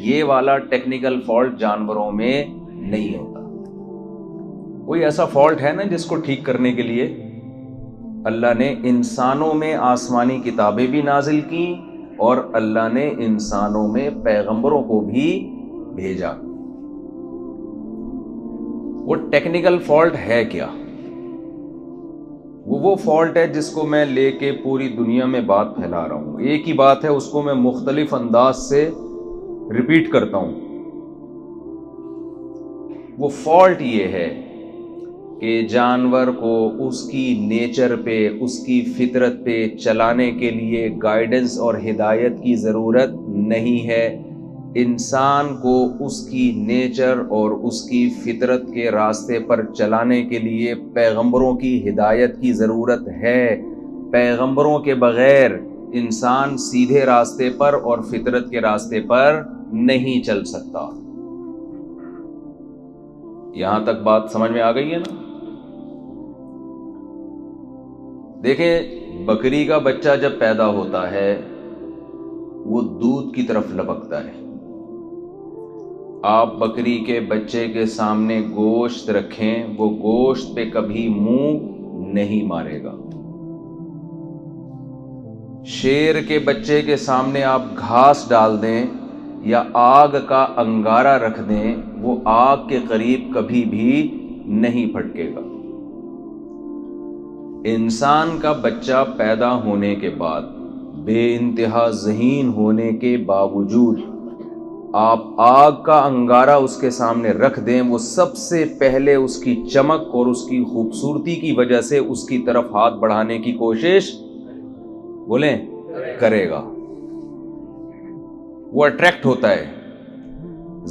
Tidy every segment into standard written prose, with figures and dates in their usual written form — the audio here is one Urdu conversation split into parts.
یہ والا ٹیکنیکل فالٹ جانوروں میں نہیں ہوتا. کوئی ایسا فالٹ ہے نا جس کو ٹھیک کرنے کے لیے اللہ نے انسانوں میں آسمانی کتابیں بھی نازل کی اور اللہ نے انسانوں میں پیغمبروں کو بھی بھیجا. وہ ٹیکنیکل فالٹ ہے کیا؟ وہ فالٹ ہے جس کو میں لے کے پوری دنیا میں بات پھیلا رہا ہوں. ایک ہی بات ہے، اس کو میں مختلف انداز سے ریپیٹ کرتا ہوں. وہ فالٹ یہ ہے کہ جانور کو اس کی نیچر پہ، اس کی فطرت پہ چلانے کے لیے گائیڈنس اور ہدایت کی ضرورت نہیں ہے. انسان کو اس کی نیچر اور اس کی فطرت کے راستے پر چلانے کے لیے پیغمبروں کی ہدایت کی ضرورت ہے. پیغمبروں کے بغیر انسان سیدھے راستے پر اور فطرت کے راستے پر نہیں چل سکتا. یہاں تک بات سمجھ میں آ گئی ہے نا؟ دیکھیں، بکری کا بچہ جب پیدا ہوتا ہے وہ دودھ کی طرف لپکتا ہے. آپ بکری کے بچے کے سامنے گوشت رکھیں، وہ گوشت پہ کبھی منہ نہیں مارے گا. شیر کے بچے کے سامنے آپ گھاس ڈال دیں یا آگ کا انگارہ رکھ دیں، وہ آگ کے قریب کبھی بھی نہیں پھٹکے گا. انسان کا بچہ پیدا ہونے کے بعد بے انتہا ذہین ہونے کے باوجود آپ آگ کا انگارہ اس کے سامنے رکھ دیں، وہ سب سے پہلے اس کی چمک اور اس کی خوبصورتی کی وجہ سے اس کی طرف ہاتھ بڑھانے کی کوشش بولیں کرے گا. وہ اٹریکٹ ہوتا ہے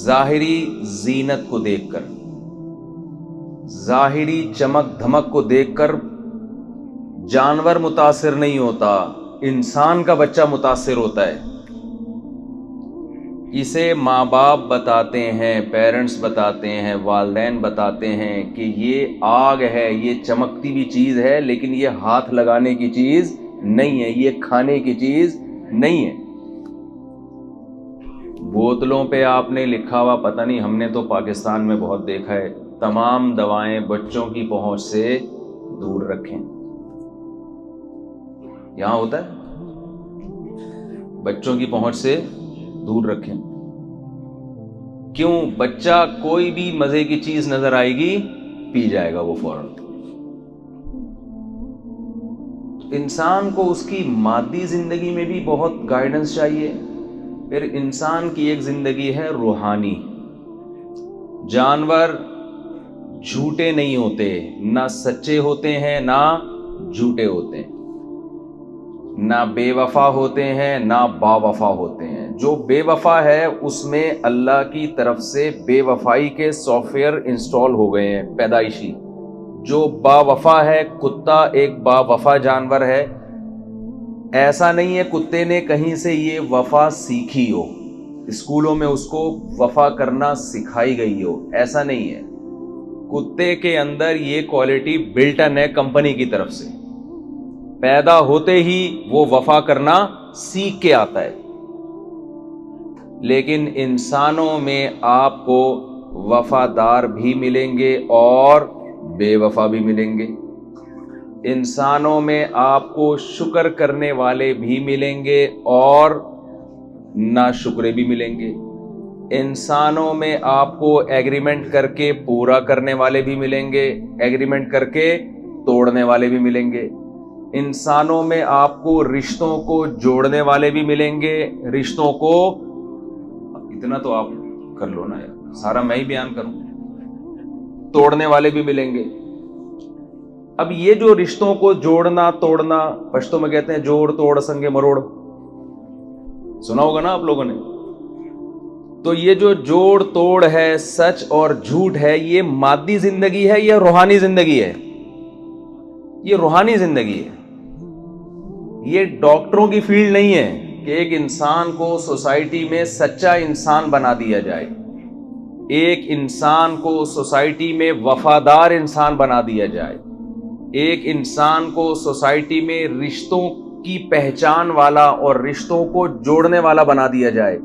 ظاہری زینت کو دیکھ کر، ظاہری چمک دھمک کو دیکھ کر. جانور متاثر نہیں ہوتا، انسان کا بچہ متاثر ہوتا ہے. اسے ماں باپ بتاتے ہیں، پیرنٹس بتاتے ہیں، والدین بتاتے ہیں کہ یہ آگ ہے، یہ چمکتی بھی چیز ہے، لیکن یہ ہاتھ لگانے کی چیز نہیں ہے، یہ کھانے کی چیز نہیں ہے. بوتلوں پہ آپ نے لکھا ہوا، پتہ نہیں، ہم نے تو پاکستان میں بہت دیکھا ہے، تمام دوائیں بچوں کی پہنچ سے دور رکھیں. یہاں ہوتا ہے بچوں کی پہنچ سے دور رکھیں. کیوں؟ بچہ کوئی بھی مزے کی چیز نظر آئے گی پی جائے گا وہ فوراً. انسان کو اس کی مادی زندگی میں بھی بہت گائیڈنس چاہیے. پھر انسان کی ایک زندگی ہے روحانی. جانور جھوٹے نہیں ہوتے، نہ سچے ہوتے ہیں نہ جھوٹے ہوتے ہیں، نہ بے وفا ہوتے ہیں نہ با وفا ہوتے ہیں. جو بے وفا ہے اس میں اللہ کی طرف سے بے وفائی کے سافٹ ویئر انسٹال ہو گئے ہیں پیدائشی. جو با وفا ہے، کتا ایک با وفا جانور ہے. ایسا نہیں ہے کتے نے کہیں سے یہ وفا سیکھی ہو، اسکولوں میں اس کو وفا کرنا سکھائی گئی ہو، ایسا نہیں ہے. کتے کے اندر یہ کوالٹی بلٹ ان ہے کمپنی کی طرف سے. پیدا ہوتے ہی وہ وفا کرنا سیکھ کے آتا ہے. لیکن انسانوں میں آپ کو وفادار بھی ملیں گے اور بے وفا بھی ملیں گے. انسانوں میں آپ کو شکر کرنے والے بھی ملیں گے اور ناشکرے بھی ملیں گے. انسانوں میں آپ کو ایگریمنٹ کر کے پورا کرنے والے بھی ملیں گے، ایگریمنٹ کر کے توڑنے والے بھی ملیں گے. انسانوں میں آپ کو رشتوں کو جوڑنے والے بھی ملیں گے، رشتوں کو، اتنا تو آپ کر لو نا یار، سارا میں ہی بیان کروں، توڑنے والے بھی ملیں گے. اب یہ جو رشتوں کو جوڑنا توڑنا، پشتو میں کہتے ہیں جوڑ توڑ سنگے مروڑ، سنا ہوگا نا آپ لوگوں نے. تو یہ جو جوڑ توڑ ہے، سچ اور جھوٹ ہے، یہ مادی زندگی ہے یا روحانی زندگی ہے؟ یہ روحانی زندگی ہے. یہ ڈاکٹروں کی فیلڈ نہیں ہے کہ ایک انسان کو سوسائٹی میں سچا انسان بنا دیا جائے، ایک انسان کو سوسائٹی میں وفادار انسان بنا دیا جائے، ایک انسان کو سوسائٹی میں رشتوں کی پہچان والا اور رشتوں کو جوڑنے والا بنا دیا جائے.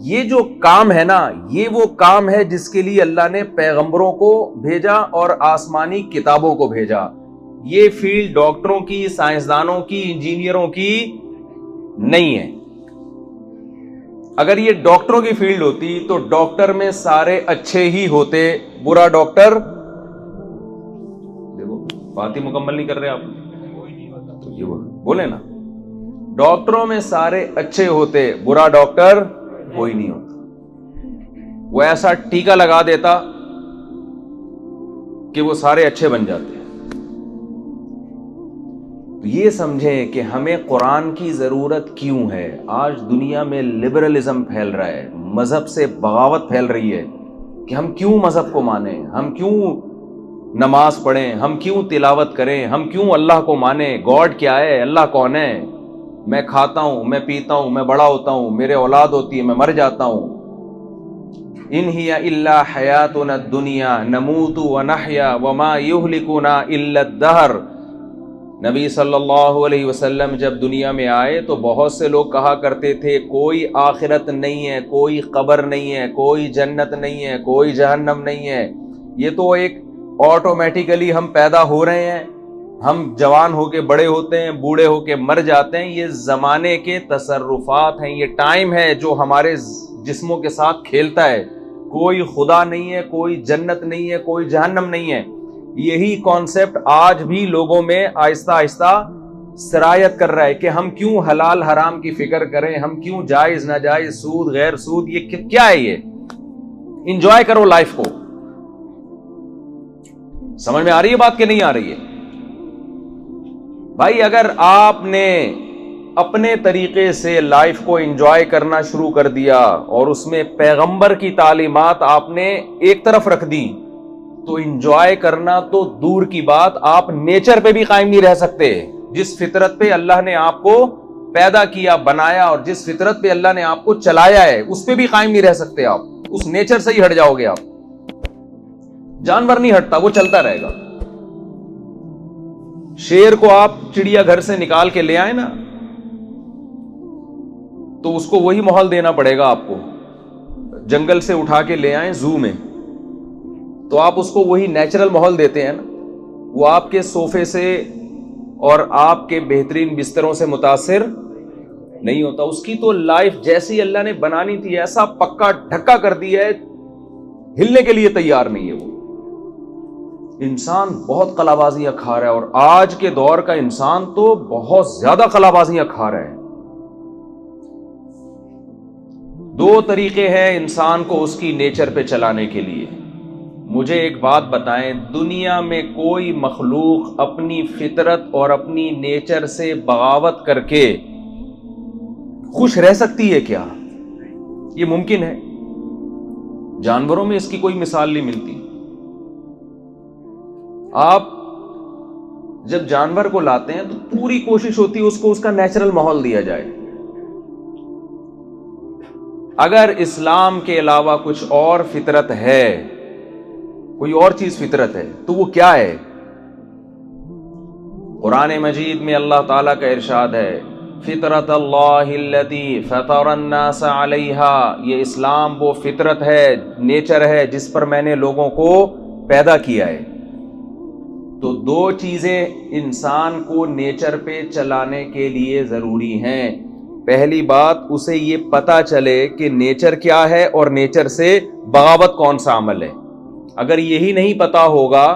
یہ جو کام ہے نا، یہ وہ کام ہے جس کے لیے اللہ نے پیغمبروں کو بھیجا اور آسمانی کتابوں کو بھیجا. یہ فیلڈ ڈاکٹروں کی، سائنسدانوں کی، انجینئروں کی نہیں ہے. اگر یہ ڈاکٹروں کی فیلڈ ہوتی تو ڈاکٹر میں سارے اچھے ہی ہوتے، برا ڈاکٹر، دیکھو بات ہی مکمل نہیں کر رہے آپ، تو یہ بولے نا، ڈاکٹروں میں سارے اچھے ہوتے، برا ڈاکٹر کوئی نہیں ہوتا. وہ ایسا ٹیکا لگا دیتا کہ وہ سارے اچھے بن جاتے. یہ سمجھیں کہ ہمیں قرآن کی ضرورت کیوں ہے. آج دنیا میں لبرلزم پھیل رہا ہے، مذہب سے بغاوت پھیل رہی ہے کہ ہم کیوں مذہب کو مانیں، ہم کیوں نماز پڑھیں، ہم کیوں تلاوت کریں، ہم کیوں اللہ کو مانیں. گاڈ کیا ہے، اللہ کون ہے؟ میں کھاتا ہوں، میں پیتا ہوں، میں بڑا ہوتا ہوں، میرے اولاد ہوتی ہے، میں مر جاتا ہوں. ان ہی الا حیاتنا الدنیا نموت ونحیا وما یہلکنا الا الدہر. نبی صلی اللہ علیہ وسلم جب دنیا میں آئے تو بہت سے لوگ کہا کرتے تھے کوئی آخرت نہیں ہے، کوئی قبر نہیں ہے، کوئی جنت نہیں ہے، کوئی جہنم نہیں ہے. یہ تو ایک آٹومیٹیکلی ہم پیدا ہو رہے ہیں، ہم جوان ہو کے بڑے ہوتے ہیں، بوڑھے ہو کے مر جاتے ہیں. یہ زمانے کے تصرفات ہیں، یہ ٹائم ہے جو ہمارے جسموں کے ساتھ کھیلتا ہے. کوئی خدا نہیں ہے، کوئی جنت نہیں ہے، کوئی جہنم نہیں ہے. یہی کانسیپٹ آج بھی لوگوں میں آہستہ آہستہ سرایت کر رہا ہے کہ ہم کیوں حلال حرام کی فکر کریں، ہم کیوں جائز ناجائز، سود غیر سود، یہ کیا ہے؟ یہ انجوائے کرو لائف کو. سمجھ میں آ رہی ہے بات کہ نہیں آ رہی ہے؟ بھائی اگر آپ نے اپنے طریقے سے لائف کو انجوائے کرنا شروع کر دیا اور اس میں پیغمبر کی تعلیمات آپ نے ایک طرف رکھ دی تو انجوائے کرنا تو دور کی بات، آپ نیچر پہ بھی قائم نہیں رہ سکتے. جس فطرت پہ اللہ نے آپ کو پیدا کیا، بنایا، اور جس فطرت پہ اللہ نے آپ کو چلایا ہے اس پہ بھی قائم نہیں رہ سکتے. آپ اس نیچر سے ہی ہٹ جاؤ گے. آپ جانور نہیں ہٹتا، وہ چلتا رہے گا. شیر کو آپ چڑیا گھر سے نکال کے لے آئے نا تو اس کو وہی ماحول دینا پڑے گا. آپ کو جنگل سے اٹھا کے لے آئیں زو میں تو آپ اس کو وہی نیچرل ماحول دیتے ہیں نا. وہ آپ کے صوفے سے اور آپ کے بہترین بستروں سے متاثر نہیں ہوتا. اس کی تو لائف جیسی اللہ نے بنانی تھی ایسا پکا ڈھکا کر دیا ہے، ہلنے کے لیے تیار نہیں ہے. وہ انسان بہت قلابازیاں کھا رہا ہے، اور آج کے دور کا انسان تو بہت زیادہ قلابازیاں کھا رہا ہے. دو طریقے ہیں انسان کو اس کی نیچر پہ چلانے کے لیے. مجھے ایک بات بتائیں، دنیا میں کوئی مخلوق اپنی فطرت اور اپنی نیچر سے بغاوت کر کے خوش رہ سکتی ہے کیا؟ یہ ممکن ہے؟ جانوروں میں اس کی کوئی مثال نہیں ملتی. آپ جب جانور کو لاتے ہیں تو پوری کوشش ہوتی ہے اس کو اس کا نیچرل ماحول دیا جائے. اگر اسلام کے علاوہ کچھ اور فطرت ہے، کوئی اور چیز فطرت ہے، تو وہ کیا ہے؟ قرآن مجید میں اللہ تعالیٰ کا ارشاد ہے فطرت اللہ التی فطر الناس علیہا. یہ اسلام وہ فطرت ہے، نیچر ہے جس پر میں نے لوگوں کو پیدا کیا ہے. تو دو چیزیں انسان کو نیچر پہ چلانے کے لیے ضروری ہیں. پہلی بات، اسے یہ پتا چلے کہ نیچر کیا ہے اور نیچر سے بغاوت کون سا عمل ہے. اگر یہی نہیں پتا ہوگا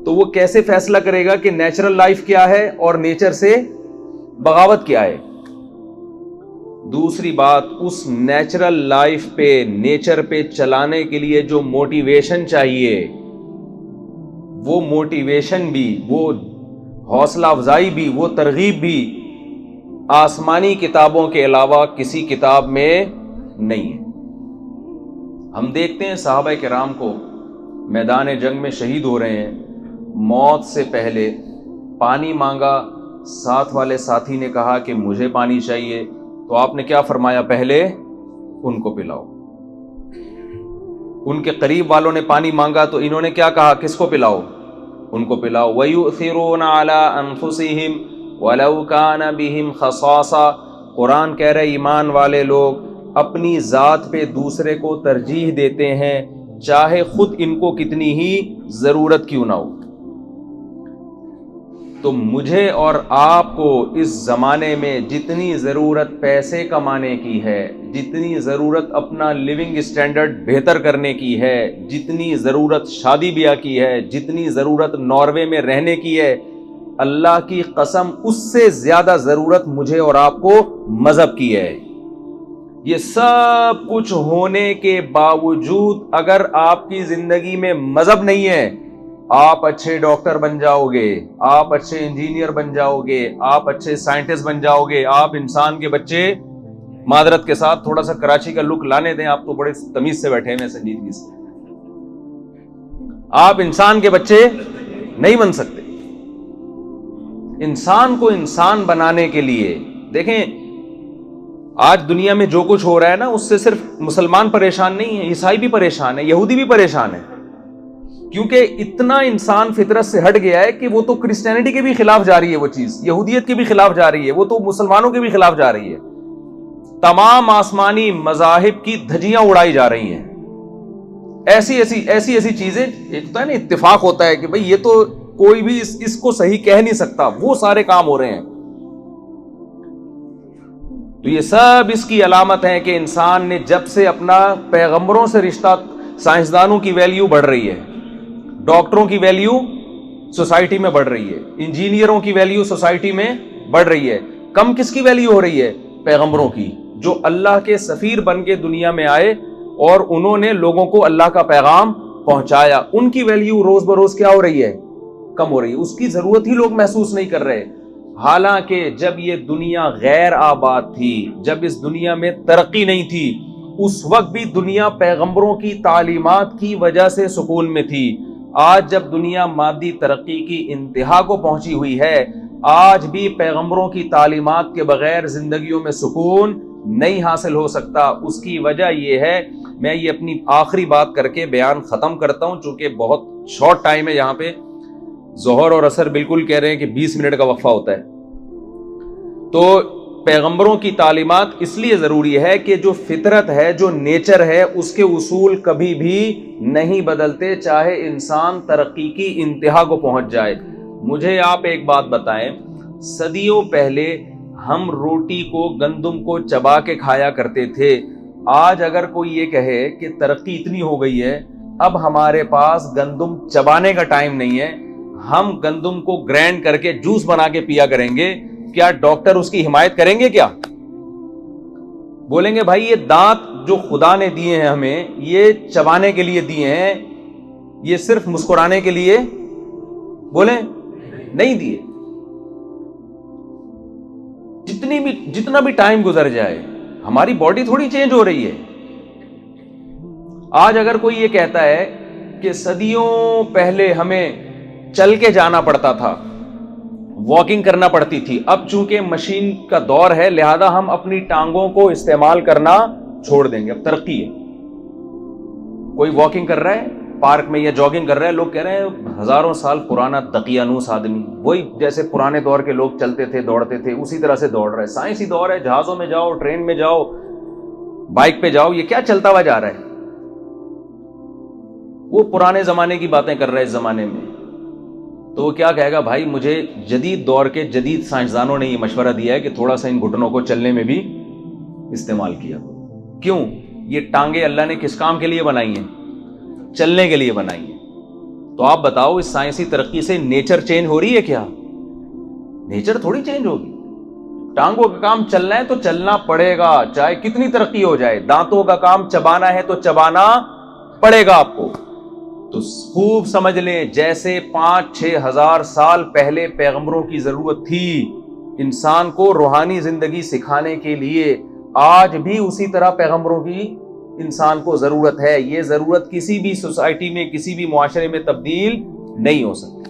تو وہ کیسے فیصلہ کرے گا کہ نیچرل لائف کیا ہے اور نیچر سے بغاوت کیا ہے؟ دوسری بات، اس نیچرل لائف پہ، نیچر پہ چلانے کے لیے جو موٹیویشن چاہیے، وہ موٹیویشن بھی، وہ حوصلہ افزائی بھی، وہ ترغیب بھی آسمانی کتابوں کے علاوہ کسی کتاب میں نہیں ہے. ہم دیکھتے ہیں صحابہ کرام کو میدان جنگ میں شہید ہو رہے ہیں، موت سے پہلے پانی مانگا، ساتھ والے ساتھی نے کہا کہ مجھے پانی چاہیے، تو آپ نے کیا فرمایا؟ پہلے ان کو پلاؤ. ان کے قریب والوں نے پانی مانگا تو انہوں نے کیا کہا؟ کس کو پلاؤ؟ ان کو پلاؤ. وَيُؤْثِرُونَ عَلَىٰ أَنفُسِهِمْ وَلَوْ كَانَ بِهِمْ خَصَاصَةٌ. قرآن کہہ رہے ایمان والے لوگ اپنی ذات پہ دوسرے کو ترجیح دیتے ہیں چاہے خود ان کو کتنی ہی ضرورت کیوں نہ ہو. تو مجھے اور آپ کو اس زمانے میں جتنی ضرورت پیسے کمانے کی ہے، جتنی ضرورت اپنا لیونگ اسٹینڈرڈ بہتر کرنے کی ہے، جتنی ضرورت شادی بیاہ کی ہے، جتنی ضرورت ناروے میں رہنے کی ہے، اللہ کی قسم اس سے زیادہ ضرورت مجھے اور آپ کو مذہب کی ہے. یہ سب کچھ ہونے کے باوجود اگر آپ کی زندگی میں مذہب نہیں ہے، آپ اچھے ڈاکٹر بن جاؤ گے، آپ اچھے انجینئر بن جاؤ گے، آپ اچھے سائنٹسٹ بن جاؤ گے، آپ انسان کے بچے، معذرت کے ساتھ تھوڑا سا کراچی کا لک لانے دیں، آپ تو بڑے تمیز سے بیٹھے ہیں سنجیدگی سے، آپ انسان کے بچے نہیں بن سکتے. انسان کو انسان بنانے کے لیے دیکھیں، آج دنیا میں جو کچھ ہو رہا ہے نا، اس سے صرف مسلمان پریشان نہیں ہے، عیسائی بھی پریشان ہے، یہودی بھی پریشان ہے، کیونکہ اتنا انسان فطرت سے ہٹ گیا ہے کہ وہ تو کرسچینٹی کے بھی خلاف جا رہی ہے، وہ چیز یہودیت کے بھی خلاف جا رہی ہے، وہ تو مسلمانوں کے بھی خلاف جا رہی ہے. تمام آسمانی مذاہب کی دھجیاں اڑائی جا رہی ہیں. ایسی چیزیں، ایک تو ہے نا اتفاق ہوتا ہے کہ بھئی یہ تو کوئی بھی اس کو صحیح کہہ نہیں سکتا، وہ سارے کام ہو رہے ہیں. تو یہ سب اس کی علامت ہے کہ انسان نے جب سے اپنا پیغمبروں سے رشتہ، سائنسدانوں کی ویلیو بڑھ رہی ہے، ڈاکٹروں کی ویلیو سوسائٹی میں بڑھ رہی ہے، انجینئروں کی ویلیو سوسائٹی میں بڑھ رہی ہے. کم کس کی ویلیو ہو رہی ہے؟ پیغمبروں کی، جو اللہ کے سفیر بن کے دنیا میں آئے اور انہوں نے لوگوں کو اللہ کا پیغام پہنچایا. ان کی ویلیو روز بروز کیا ہو رہی ہے؟ کم ہو رہی ہے. اس کی ضرورت ہی لوگ محسوس نہیں کر رہے. حالانکہ جب یہ دنیا غیر آباد تھی، جب اس دنیا میں ترقی نہیں تھی، اس وقت بھی دنیا پیغمبروں کی تعلیمات کی وجہ سے سکون میں تھی. آج جب دنیا مادی ترقی کی انتہا کو پہنچی ہوئی ہے، آج بھی پیغمبروں کی تعلیمات کے بغیر زندگیوں میں سکون نہیں حاصل ہو سکتا. اس کی وجہ یہ ہے، میں یہ اپنی آخری بات کر کے بیان ختم کرتا ہوں، چونکہ بہت شارٹ ٹائم ہے، یہاں پہ ظہر اور عصر بالکل کہہ رہے ہیں کہ 20 منٹ کا وقفہ ہوتا ہے. تو پیغمبروں کی تعلیمات اس لیے ضروری ہے کہ جو فطرت ہے، جو نیچر ہے، اس کے اصول کبھی بھی نہیں بدلتے، چاہے انسان ترقی کی انتہا کو پہنچ جائے. مجھے آپ ایک بات بتائیں، صدیوں پہلے ہم روٹی کو، گندم کو چبا کے کھایا کرتے تھے. آج اگر کوئی یہ کہے کہ ترقی اتنی ہو گئی ہے، اب ہمارے پاس گندم چبانے کا ٹائم نہیں ہے، ہم گندم کو گرینڈ کر کے جوس بنا کے پیا کریں گے، کیا ڈاکٹر اس کی حمایت کریں گے؟ کیا بولیں گے بھائی یہ دانت جو خدا نے دیے ہیں ہمیں، یہ چبانے کے لیے دیے ہیں، یہ صرف مسکرانے کے لیے بولیں نہیں دیے. جتنا بھی ٹائم گزر جائے، ہماری باڈی تھوڑی چینج ہو رہی ہے. آج اگر کوئی یہ کہتا ہے کہ صدیوں پہلے ہمیں چل کے جانا پڑتا تھا، واکنگ کرنا پڑتی تھی، اب چونکہ مشین کا دور ہے لہذا ہم اپنی ٹانگوں کو استعمال کرنا چھوڑ دیں گے، اب ترقی ہے. کوئی واکنگ کر رہا ہے پارک میں یا جاگنگ کر رہا ہے، لوگ کہہ رہے ہیں ہزاروں سال پرانا دقیانوس آدمی، وہی جیسے پرانے دور کے لوگ چلتے تھے، دوڑتے تھے، اسی طرح سے دوڑ رہا ہے. سائنسی دور ہے، جہازوں میں جاؤ، ٹرین میں جاؤ، بائک پہ جاؤ، یہ کیا چلتا ہوا جا رہا ہے؟ وہ پرانے زمانے کی باتیں کر رہا ہے اس زمانے میں. تو وہ کیا کہے گا؟ بھائی مجھے جدید دور کے جدید سائنسدانوں نے یہ مشورہ دیا ہے کہ تھوڑا سا ان گھٹنوں کو چلنے میں بھی استعمال کیا. کیوں؟ یہ ٹانگیں اللہ نے کس کام کے لیے بنائی ہیں؟ چلنے کے لیے بنائی ہیں. تو آپ بتاؤ اس سائنسی ترقی سے نیچر چینج ہو رہی ہے کیا؟ نیچر تھوڑی چینج ہوگی. ٹانگوں کا کام چلنا ہے تو چلنا پڑے گا، چاہے کتنی ترقی ہو جائے. دانتوں کا کام چبانا ہے تو چبانا پڑے گا آپ کو. تو خوب سمجھ لیں، جیسے 5-6 ہزار سال پہلے پیغمبروں کی ضرورت تھی انسان کو روحانی زندگی سکھانے کے لیے، آج بھی اسی طرح پیغمبروں کی انسان کو ضرورت ہے. یہ ضرورت کسی بھی سوسائٹی میں، کسی بھی معاشرے میں تبدیل نہیں ہو سکتی.